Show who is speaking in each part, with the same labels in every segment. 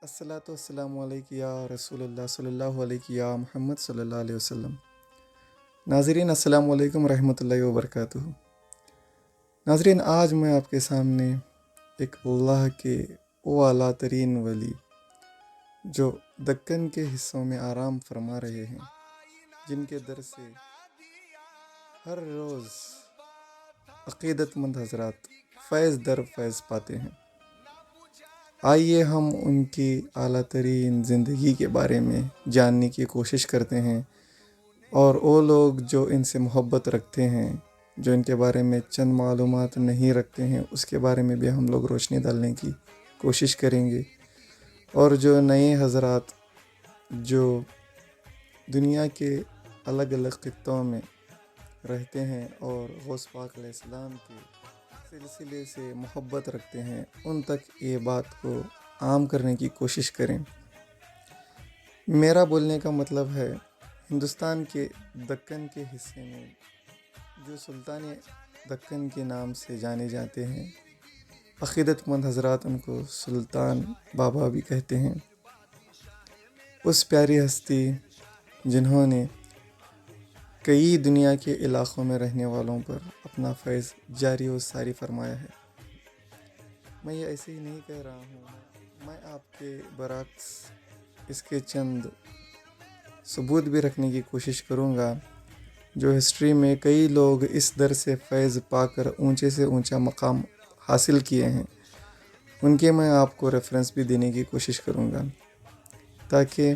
Speaker 1: الصلاۃ والسلام علیکم یا رسول اللہ صلی اللہ علیہ یا محمد صلی اللہ علیہ وسلم۔ ناظرین السلام علیکم ورحمۃ اللہ وبرکاتہ۔ ناظرین، آج میں آپ کے سامنے ایک اللہ کے وہ اعلیٰ ترین ولی جو دکن کے حصوں میں آرام فرما رہے ہیں، جن کے در سے ہر روز عقیدت مند حضرات فیض در فیض پاتے ہیں، آئیے ہم ان کی اعلیٰ ترین زندگی کے بارے میں جاننے کی کوشش کرتے ہیں، اور وہ لوگ جو ان سے محبت رکھتے ہیں، جو ان کے بارے میں چند معلومات نہیں رکھتے ہیں، اس کے بارے میں بھی ہم لوگ روشنی ڈالنے کی کوشش کریں گے۔ اور جو نئے حضرات جو دنیا کے الگ الگ خطوں میں رہتے ہیں اور غوث پاک علیہ السلام کے سلسلے سے محبت رکھتے ہیں، ان تک یہ بات کو عام کرنے کی کوشش کریں۔ میرا بولنے کا مطلب ہے، ہندوستان کے دکن کے حصے میں جو سلطان دکن کے نام سے جانے جاتے ہیں، عقیدت مند حضرات ان کو سلطان بابا بھی کہتے ہیں، اس پیاری ہستی جنہوں نے کئی دنیا کے علاقوں میں رہنے والوں پر اپنا فیض جاری و ساری فرمایا ہے۔ میں یہ ایسے ہی نہیں کہہ رہا ہوں، میں آپ کے برعکس اس کے چند ثبوت بھی رکھنے کی کوشش کروں گا، جو ہسٹری میں کئی لوگ اس در سے فیض پا کر اونچے سے اونچا مقام حاصل کیے ہیں، ان کے میں آپ کو ریفرنس بھی دینے کی کوشش کروں گا، تاکہ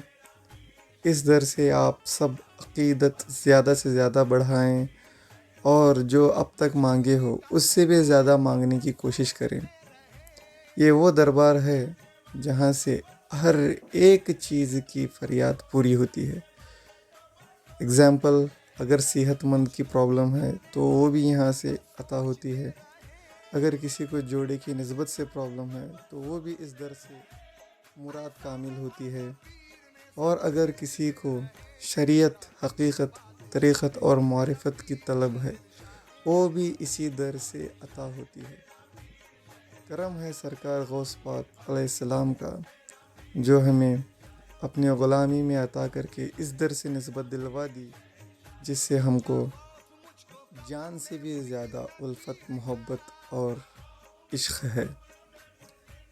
Speaker 1: اس در سے آپ سب عقیدت زیادہ سے زیادہ بڑھائیں اور جو اب تک مانگے ہو اس سے بھی زیادہ مانگنے کی کوشش کریں۔ یہ وہ دربار ہے جہاں سے ہر ایک چیز کی فریاد پوری ہوتی ہے۔ اگزامپل، اگر صحت مند کی پرابلم ہے تو وہ بھی یہاں سے عطا ہوتی ہے، اگر کسی کو جوڑے کی نسبت سے پرابلم ہے تو وہ بھی اس در سے مراد کامل ہوتی ہے، اور اگر کسی کو شریعت، حقیقت، طریقت اور معرفت کی طلب ہے وہ بھی اسی در سے عطا ہوتی ہے۔ کرم ہے سرکار غوث پاک علیہ السلام کا، جو ہمیں اپنی غلامی میں عطا کر کے اس در سے نسبت دلوا دی، جس سے ہم کو جان سے بھی زیادہ الفت، محبت اور عشق ہے۔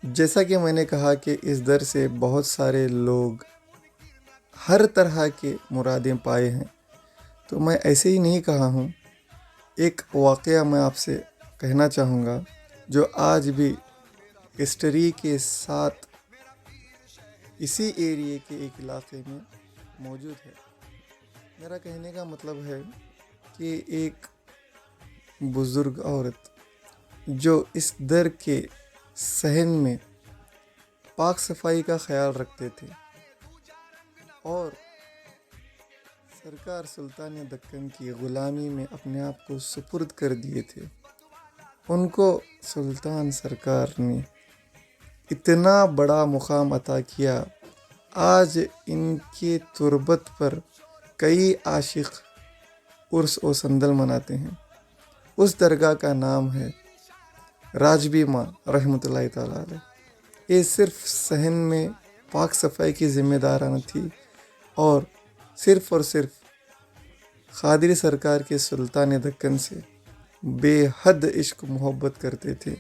Speaker 1: جیسا کہ میں نے کہا کہ اس در سے بہت سارے لوگ ہر طرح کے مرادیں پائے ہیں، تو میں ایسے ہی نہیں کہا ہوں۔ ایک واقعہ میں آپ سے کہنا چاہوں گا جو آج بھی ہسٹری کے ساتھ اسی ایریے کے ایک علاقے میں موجود ہے۔ میرا کہنے کا مطلب ہے کہ ایک بزرگ عورت جو اس در کے صحن میں پاک صفائی کا خیال رکھتے تھے اور سرکار سلطان دکن کی غلامی میں اپنے آپ کو سپرد کر دیے تھے، ان کو سلطان سرکار نے اتنا بڑا مقام عطا کیا، آج ان کے تربت پر کئی عاشق عرس و سندل مناتے ہیں۔ اس درگاہ کا نام ہے راج بی ماں رحمۃ اللہ تعالیٰ علیہ۔ یہ صرف صحن میں پاک صفائی کی ذمہ داران تھی، اور صرف قادری سرکار کے سلطان دکن سے بے حد عشق محبت کرتے تھے،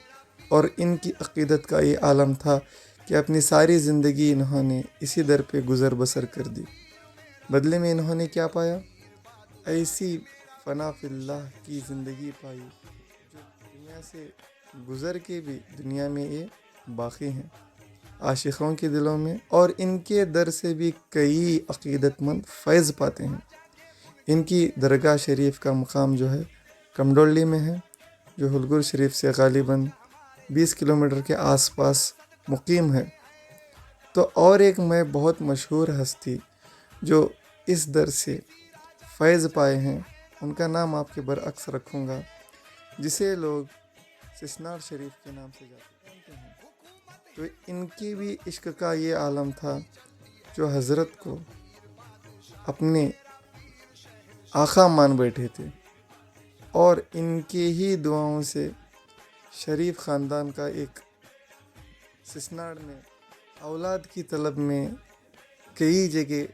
Speaker 1: اور ان کی عقیدت کا یہ عالم تھا کہ اپنی ساری زندگی انہوں نے اسی در پہ گزر بسر کر دی۔ بدلے میں انہوں نے کیا پایا؟ ایسی فنا فی اللہ کی زندگی پائی جو دنیا سے گزر کے بھی دنیا میں یہ باقی ہیں، عاشقوں کے دلوں میں، اور ان کے در سے بھی کئی عقیدت مند فیض پاتے ہیں۔ ان کی درگاہ شریف کا مقام جو ہے کمڈولی میں ہے، جو ہلگر شریف سے غالباً 20 کلومیٹر کے آس پاس مقیم ہے۔ تو اور ایک میں بہت مشہور ہستی جو اس در سے فیض پائے ہیں، ان کا نام آپ کے برعکس رکھوں گا، جسے لوگ سسنار شریف کے نام سے جانتے ہیں۔ تو ان کی بھی عشق کا یہ عالم تھا، جو حضرت کو اپنے آقا مان بیٹھے تھے، اور ان کے ہی دعاؤں سے شریف خاندان کا ایک سسنار میں اولاد کی طلب میں کئی جگہ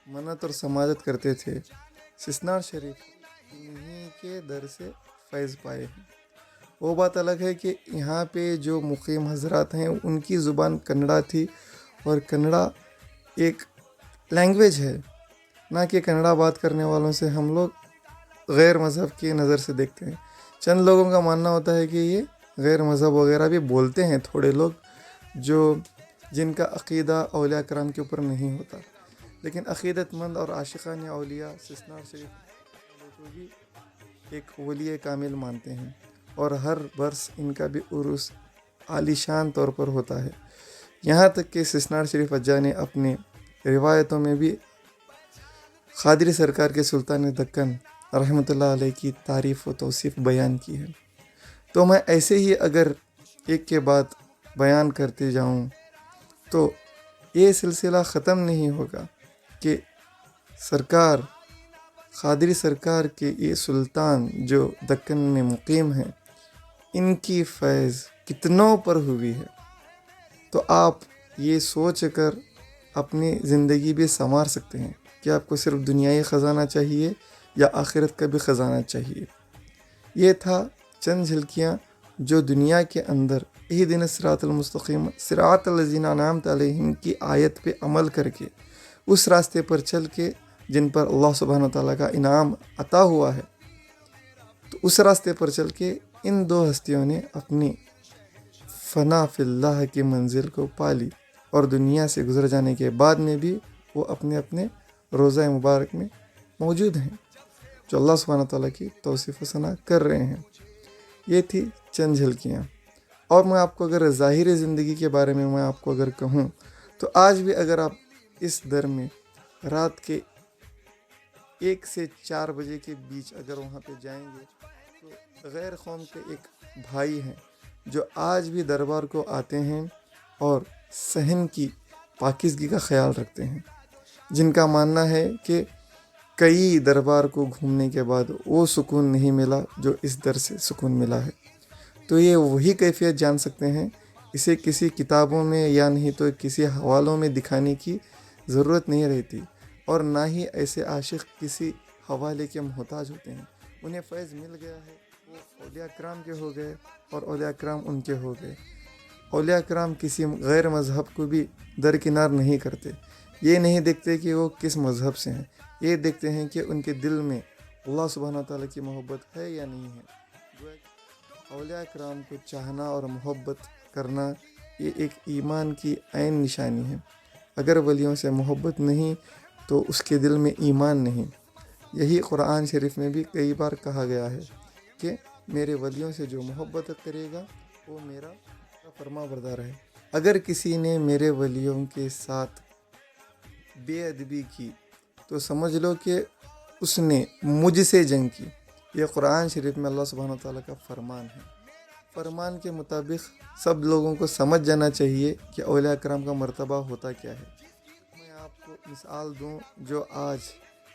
Speaker 1: منت اور سماجت کرتے تھے، سسنار شریف انہی کے در سے فیض پائے ہیں۔ وہ بات الگ ہے کہ یہاں پہ جو مقیم حضرات ہیں ان کی زبان کنڑا تھی، اور کنڑا ایک لینگویج ہے، نہ کہ کنڑا بات کرنے والوں سے ہم لوگ غیر مذہب کی نظر سے دیکھتے ہیں۔ چند لوگوں کا ماننا ہوتا ہے کہ یہ غیر مذہب وغیرہ بھی بولتے ہیں تھوڑے لوگ، جن کا عقیدہ اولیاء کرام کے اوپر نہیں ہوتا، لیکن عقیدت مند اور عاشقان اولیاء سسنار شریف کو بھی ایک ولی کامل مانتے ہیں، اور ہر برس ان کا بھی عرس عالی شان طور پر ہوتا ہے۔ یہاں تک کہ سسنار شریف اجا نے اپنے روایتوں میں بھی قادری سرکار کے سلطان دکن رحمۃ اللہ علیہ کی تعریف و توصیف بیان کی ہے۔ تو میں ایسے ہی اگر ایک کے بعد بیان کرتے جاؤں تو یہ سلسلہ ختم نہیں ہوگا کہ سرکار قادری سرکار کے یہ سلطان جو دکن میں مقیم ہیں، ان کی فیض کتنوں پر ہوئی ہے۔ تو آپ یہ سوچ کر اپنی زندگی بھی سنوار سکتے ہیں کہ آپ کو صرف دنیائی خزانہ چاہیے یا آخرت کا بھی خزانہ چاہیے۔ یہ تھا چند جھلکیاں جو دنیا کے اندر اہدنا الصراط المستقیم صراط الذین انعمت علیہم کی آیت پہ عمل کر کے اس راستے پر چل کے جن پر اللہ سبحانہ تعالیٰ کا انعام عطا ہوا ہے، تو اس راستے پر چل کے ان دو ہستیوں نے اپنی فنا فی اللہ کی منزل کو پالی، اور دنیا سے گزر جانے کے بعد میں بھی وہ اپنے اپنے روضہ مبارک میں موجود ہیں، جو اللہ سبحانہ تعالیٰ کی توصیف و ثنا کر رہے ہیں۔ یہ تھی چند جھلکیاں۔ اور میں آپ کو اگر ظاہری زندگی کے بارے میں آپ کو اگر کہوں تو آج بھی اگر آپ اس در میں رات کے 1 سے 4 بجے کے بیچ اگر وہاں پہ جائیں گے تو غیر قوم کے ایک بھائی ہیں جو آج بھی دربار کو آتے ہیں اور صحن کی پاکیزگی کا خیال رکھتے ہیں، جن کا ماننا ہے کہ کئی دربار کو گھومنے کے بعد وہ سکون نہیں ملا جو اس در سے سکون ملا ہے۔ تو یہ وہی کیفیت جان سکتے ہیں، اسے کسی کتابوں میں یا نہیں تو کسی حوالوں میں دکھانے کی ضرورت نہیں رہتی، اور نہ ہی ایسے عاشق کسی حوالے کے محتاج ہوتے ہیں۔ انہیں فیض مل گیا ہے، وہ اولیاء کرام کے ہو گئے اور اولیاء کرام ان کے ہو گئے۔ اولیاء کرام کسی غیر مذہب کو بھی درکنار نہیں کرتے، یہ نہیں دیکھتے کہ وہ کس مذہب سے ہیں، یہ دیکھتے ہیں کہ ان کے دل میں اللہ سبحانہ تعالیٰ کی محبت ہے یا نہیں ہے۔ اولیاء کرام کو چاہنا اور محبت کرنا یہ ایک ایمان کی عین نشانی ہے۔ اگر ولیوں سے محبت نہیں تو اس کے دل میں ایمان نہیں۔ یہی قرآن شریف میں بھی کئی بار کہا گیا ہے کہ میرے ولیوں سے جو محبت کرے گا وہ میرا فرما بردار ہے۔ اگر کسی نے میرے ولیوں کے ساتھ بے ادبی کی تو سمجھ لو کہ اس نے مجھ سے جنگ کی۔ یہ قرآن شریف میں اللہ سبحانہ تعالیٰ کا فرمان ہے۔ فرمان کے مطابق سب لوگوں کو سمجھ جانا چاہیے کہ اولیاء کرام کا مرتبہ ہوتا کیا ہے۔ میں آپ کو مثال دوں، جو آج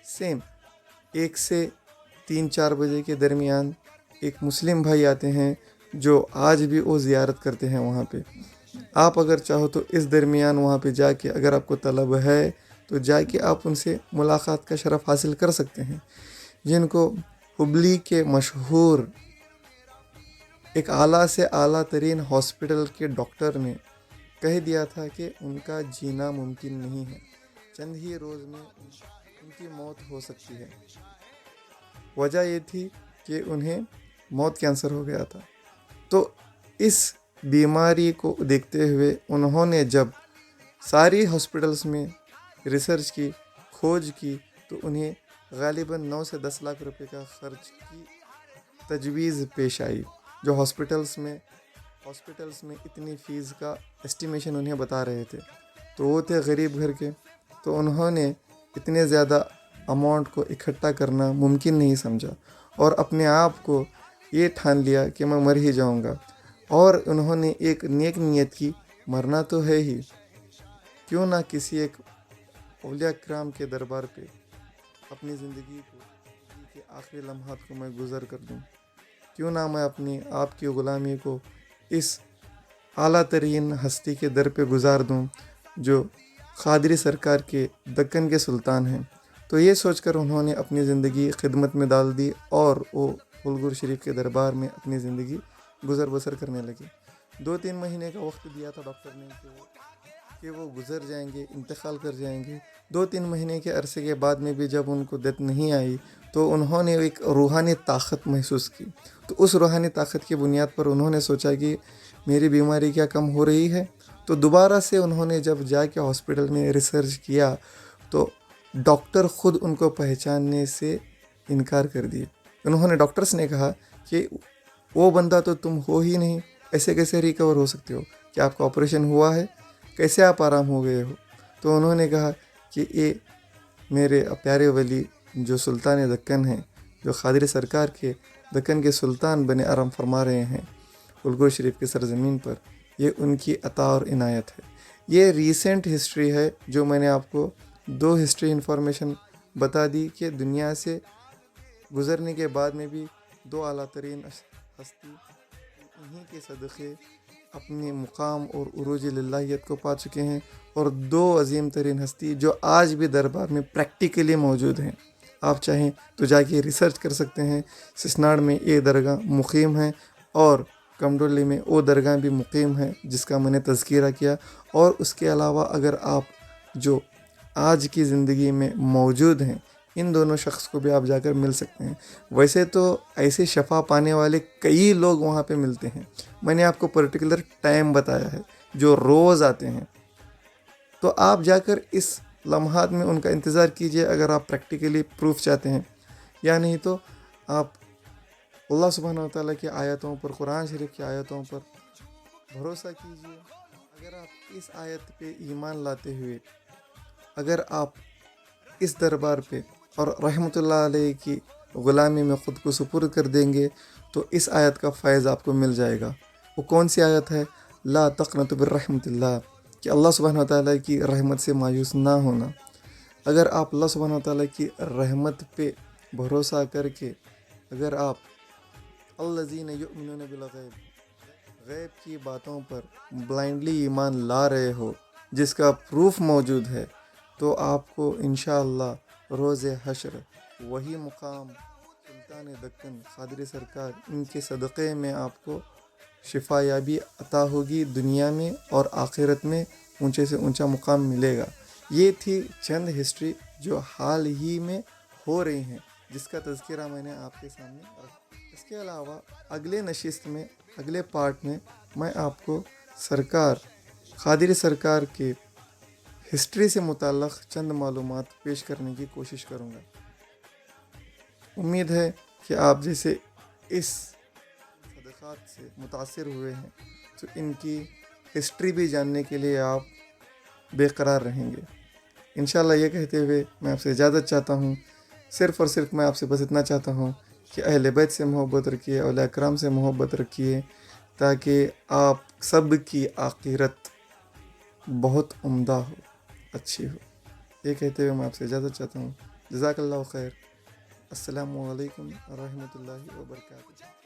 Speaker 1: سیم 1 سے 3-4 بجے کے درمیان ایک مسلم بھائی آتے ہیں جو آج بھی وہ زیارت کرتے ہیں وہاں پہ۔ آپ اگر چاہو تو اس درمیان وہاں پہ جا کے اگر آپ کو طلب ہے تو جا کے آپ ان سے ملاقات کا شرف حاصل کر سکتے ہیں، جن کو ہبلی کے مشہور ایک اعلیٰ سے اعلیٰ ترین ہاسپٹل کے ڈاکٹر نے کہہ دیا تھا کہ ان کا جینا ممکن نہیں ہے، چند ہی روز میں ان کی موت ہو سکتی ہے۔ وجہ یہ تھی کہ انہیں موت کینسر ہو گیا تھا۔ تو اس بیماری کو دیکھتے ہوئے انہوں نے جب ساری ہاسپٹلس میں ریسرچ کی، کھوج کی، تو انہیں غالباً 9 سے 10 لاکھ روپے کا خرچ کی تجویز پیش آئی، جو ہاسپٹلس میں اتنی فیس کا اسٹیمیشن انہیں بتا رہے تھے۔ تو وہ تھے غریب گھر کے، تو انہوں نے اتنے زیادہ اماؤنٹ کو اکٹھا کرنا ممکن نہیں سمجھا، اور اپنے آپ کو یہ ٹھان لیا کہ میں مر ہی جاؤں گا، اور انہوں نے ایک نیک نیت کی، مرنا تو ہے ہی، کیوں نہ کسی ایک اولیاء کرام کے دربار پہ اپنی زندگی کو کے آخری لمحات کو میں گزر کر دوں، کیوں نہ میں اپنی آپ کی غلامی کو اس اعلیٰ ترین ہستی کے در پہ گزار دوں جو قادری سرکار کے دکن کے سلطان ہیں۔ تو یہ سوچ کر انہوں نے اپنی زندگی خدمت میں ڈال دی اور وہ پھول شریف کے دربار میں اپنی زندگی گزر بسر کرنے لگے۔ 2-3 مہینے کا وقت دیا تھا ڈاکٹر نے کہ وہ گزر جائیں گے، انتقال کر جائیں گے۔ 2-3 مہینے کے عرصے کے بعد میں بھی جب ان کو ڈیتھ نہیں آئی تو انہوں نے ایک روحانی طاقت محسوس کی۔ تو اس روحانی طاقت کی بنیاد پر انہوں نے سوچا کہ میری بیماری کیا کم ہو رہی ہے؟ تو دوبارہ سے انہوں نے جب جا کے ہاسپٹل میں ریسرچ کیا تو ڈاکٹر خود ان کو پہچاننے سے انکار کر دیے۔ انہوں نے ڈاکٹرز نے کہا کہ وہ بندہ تو تم ہو ہی نہیں، ایسے کیسے ریکور ہو سکتے ہو؟ کیا آپ کا آپریشن ہوا ہے؟ کیسے آپ آرام ہو گئے ہو؟ تو انہوں نے کہا کہ یہ میرے پیارے ولی جو سلطان دکن ہیں، جو قادری سرکار کے دکن کے سلطان بنے آرام فرما رہے ہیں پھول شریف کی سرزمین پر، یہ ان کی عطا اور عنایت ہے۔ یہ ریسنٹ ہسٹری ہے جو میں نے آپ کو 2 ہسٹری انفارمیشن بتا دی کہ دنیا سے گزرنے کے بعد میں بھی 2 اعلیٰ ترین ہستی انہی کے صدقے اپنے مقام اور عروج للہیت کو پا چکے ہیں، اور 2 عظیم ترین ہستی جو آج بھی دربار میں پریکٹیکلی موجود ہیں۔ آپ چاہیں تو جا کے ریسرچ کر سکتے ہیں۔ سسناڑ میں یہ درگاہ مقیم ہے اور کمڈولی میں وہ درگاہ بھی مقیم ہے جس کا میں نے تذکرہ کیا۔ اور اس کے علاوہ اگر آپ جو آج کی زندگی میں موجود ہیں ان دونوں شخص کو بھی آپ جا کر مل سکتے ہیں۔ ویسے تو ایسے شفا پانے والے کئی لوگ وہاں پہ ملتے ہیں، میں نے آپ کو پرٹیکولر ٹائم بتایا ہے جو روز آتے ہیں، تو آپ جا کر اس لمحات میں ان کا انتظار کیجئے اگر آپ پریکٹیکلی پروف چاہتے ہیں، یا نہیں تو آپ اللہ سبحانہ و تعالیٰ کی آیتوں پر، قرآن شریف کی آیتوں پر بھروسہ کیجئے۔ اگر آپ اس آیت پہ ایمان لاتے ہوئے اگر آپ اس دربار پہ اور رحمۃ اللہ علیہ کی غلامی میں خود کو سپرد کر دیں گے تو اس آیت کا فیض آپ کو مل جائے گا۔ وہ کون سی آیت ہے؟ لا تقنطوا من رحمت اللہ، کہ اللہ سبحانہ وتعالیٰ کی رحمت سے مایوس نہ ہونا۔ اگر آپ اللہ سبحانہ وتعالیٰ کی رحمت پہ بھروسہ کر کے اگر آپ الذین یؤمنون بالغیب، غیب کی باتوں پر بلائنڈلی ایمان لا رہے ہو جس کا پروف موجود ہے، تو آپ کو انشاءاللہ روز حشر وہی مقام سلطان دکن قادری سرکار ان کے صدقے میں آپ کو شفا یابی عطا ہوگی، دنیا میں اور آخرت میں اونچے سے اونچا مقام ملے گا۔ یہ تھی چند ہسٹری جو حال ہی میں ہو رہی ہیں جس کا تذکرہ میں نے آپ کے سامنے رکھا۔ اس کے علاوہ اگلے نشست میں، اگلے پارٹ میں آپ کو سرکار قادری سرکار کے ہسٹری سے متعلق چند معلومات پیش کرنے کی کوشش کروں گا۔ امید ہے کہ آپ جیسے اس صدقات سے متاثر ہوئے ہیں تو ان کی ہسٹری بھی جاننے کے لیے آپ بے قرار رہیں گے۔ انشاءاللہ یہ کہتے ہوئے میں آپ سے اجازت چاہتا ہوں۔ صرف اور صرف میں آپ سے بس اتنا چاہتا ہوں کہ اہل بیت سے محبت رکھیے، اولیاء کرام سے محبت رکھیے، تاکہ آپ سب کی آخرت بہت عمدہ ہو، اچھی ہو۔ یہ کہتے ہوئے میں آپ سے اجازت چاہتا ہوں۔ جزاک اللہ خیر۔ السلام علیکم ورحمۃ اللہ وبرکاتہ۔